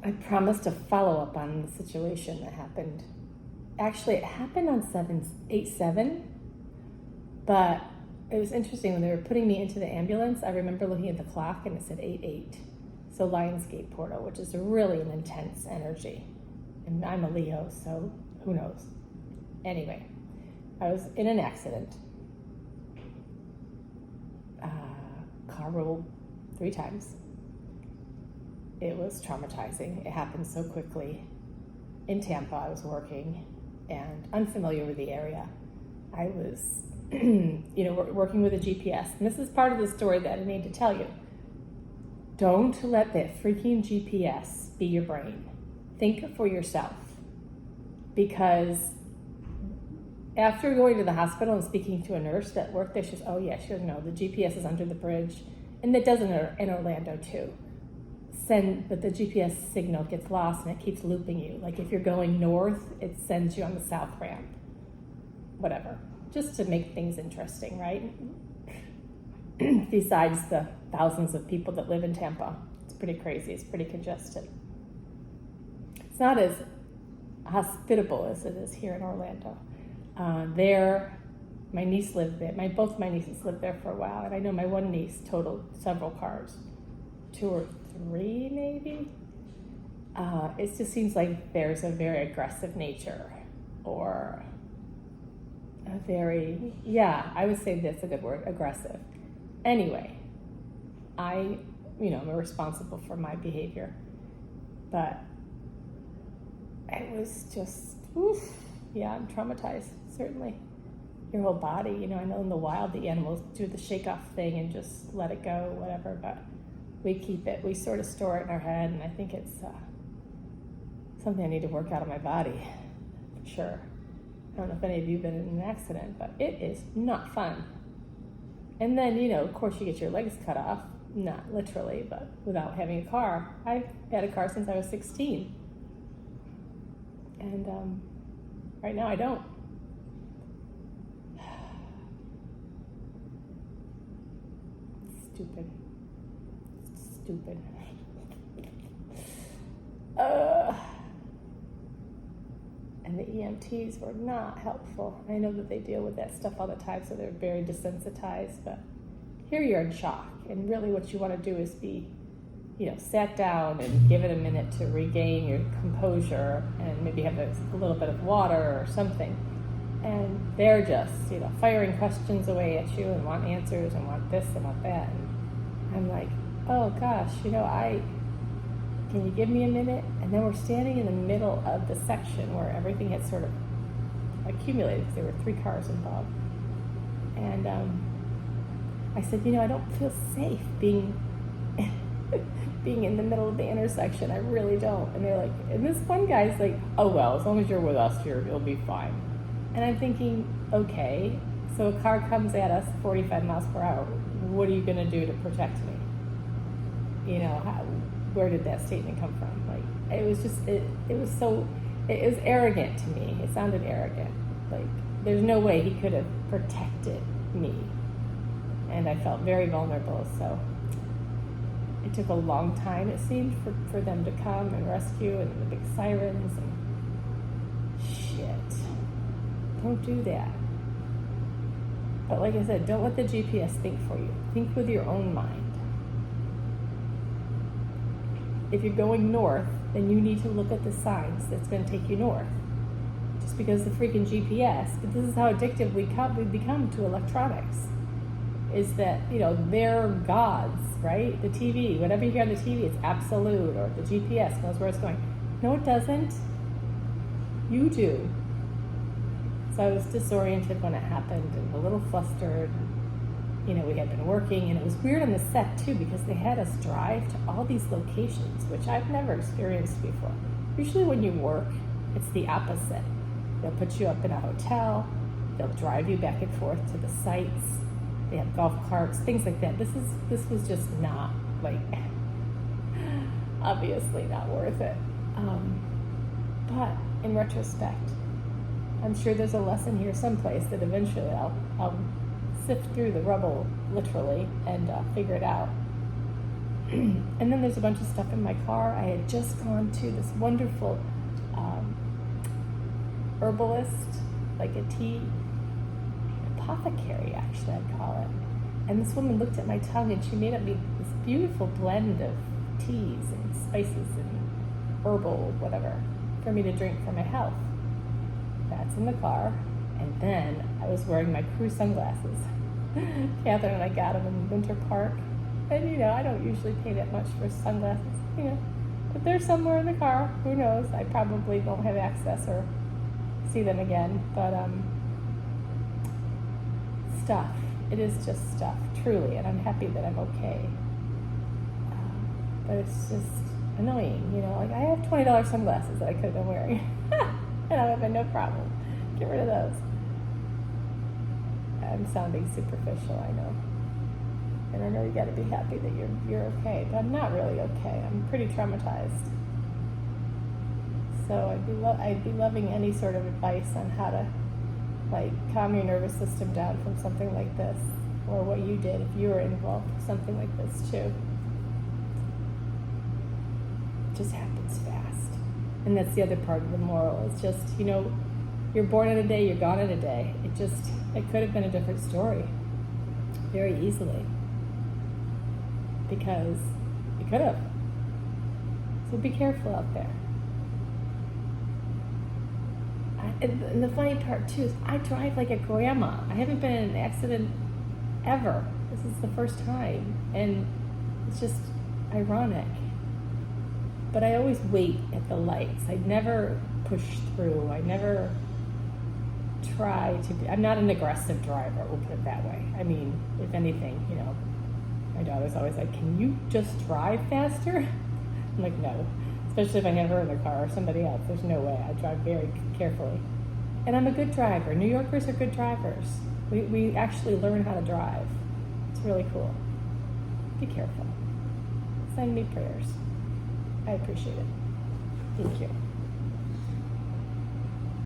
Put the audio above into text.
I promised a follow-up on the situation that happened. Actually, it happened on 787, but it was interesting when they were putting me into the ambulance. I remember looking at the clock and it said 8-8. So Lionsgate portal, which is really an intense energy. And I'm a Leo, so who knows? Anyway, I was in an accident. Car rolled 3 times. It was traumatizing. It happened so quickly. In Tampa, I was working and unfamiliar with the area. I was, working with a GPS. And this is part of the story that I need to tell you. Don't let that freaking GPS be your brain. Think for yourself. Because after going to the hospital and speaking to a nurse that worked there, she says, the GPS is under the bridge. And it does in Orlando too. But the GPS signal gets lost and it keeps looping you. Like if you're going north, it sends you on the south ramp. Whatever. Just to make things interesting, right? Besides the thousands of people that live in Tampa. It's pretty crazy. It's pretty congested. It's not as hospitable as it is here in Orlando. My niece lived there. Both my nieces lived there for a while, and I know my one niece totaled several cars, 2 or 3 maybe. It just seems like there's a very aggressive nature, or a very, I would say that's a good word, aggressive. Anyway, I'm responsible for my behavior, but it was just, I'm traumatized, certainly. Your whole body, I know in the wild the animals do the shake-off thing and just let it go, whatever, but we sort of store it in our head, and I think it's something I need to work out of my body, for sure. I don't know if any of you have been in an accident, but it is not fun. And then, of course you get your legs cut off, not literally, but without having a car. I've had a car since I was 16. And right now I don't. Stupid. And the EMTs were not helpful. I know that they deal with that stuff all the time, so they're very desensitized, but here you're in shock, and really what you want to do is be, sat down and give it a minute to regain your composure and maybe have a little bit of water or something. And they're just, firing questions away at you and want answers and want this and want that. And I'm like, oh gosh, can you give me a minute? And then we're standing in the middle of the section where everything had sort of accumulated because there were 3 cars involved. And I said, I don't feel safe being in the middle of the intersection. I really don't. And they're like, and this one guy's like, oh well, as long as you're with us here, you'll be fine. And I'm thinking, okay, so a car comes at us 45 miles per hour. What are you going to do to protect me? Where did that statement come from? Like, it was just, it was arrogant to me. It sounded arrogant. Like, there's no way he could have protected me. And I felt very vulnerable, so it took a long time, it seemed, for them to come and rescue, and the big sirens, and shit. Don't do that. But like I said, don't let the GPS think for you. Think with your own mind. If you're going north, then you need to look at the signs that's going to take you north. Just because the freaking GPS, but this is how addictive we become to electronics, is that, they're gods, right? The TV, whatever you hear on the TV, it's absolute, or the GPS knows where it's going. No, it doesn't. You do. So I was disoriented when it happened and a little flustered. We had been working, and it was weird on the set too because they had us drive to all these locations, which I've never experienced before. Usually when you work, it's the opposite. They'll put you up in a hotel, they'll drive you back and forth to the sites, they have golf carts, things like that. This was just not, obviously not worth it. But in retrospect, I'm sure there's a lesson here someplace that eventually I'll sift through the rubble, literally, and figure it out. And then there's a bunch of stuff in my car. I had just gone to this wonderful herbalist, like a tea apothecary, actually, I'd call it. And this woman looked at my tongue and she made up me this beautiful blend of teas and spices and herbal whatever for me to drink for my health. That's in the car. And then I was wearing my crew sunglasses. Catherine and I got them in Winter Park. And, you know, I don't usually pay that much for sunglasses, you know. But they're somewhere in the car. Who knows? I probably won't have access or see them again. But stuff. It is just stuff, truly. And I'm happy that I'm okay. But it's just annoying, you know. Like, I have $20 sunglasses that I could have been wearing. And I would have been no problem. Get rid of those. I'm sounding superficial, I know. And I know you got to be happy that you're okay, but I'm not really okay. I'm pretty traumatized. So I'd be loving any sort of advice on how to, like, calm your nervous system down from something like this, or what you did if you were involved with something like this too. It just happens fast, and that's the other part of the moral. It's just, you know, you're born in a day, you're gone in a day. It could have been a different story, very easily. Because you could have. So be careful out there. And the funny part too is I drive like a grandma. I haven't been in an accident ever. This is the first time. And it's just ironic. But I always wait at the lights. I never push through. I never try to be. I'm not an aggressive driver, we'll put it that way. I mean, if anything, you know, my daughter's always like, can you just drive faster? I'm like, no. Especially if I have her in the car or somebody else. There's no way. I drive very carefully. And I'm a good driver. New Yorkers are good drivers. We actually learn how to drive. It's really cool. Be careful. Send me prayers. I appreciate it. Thank you.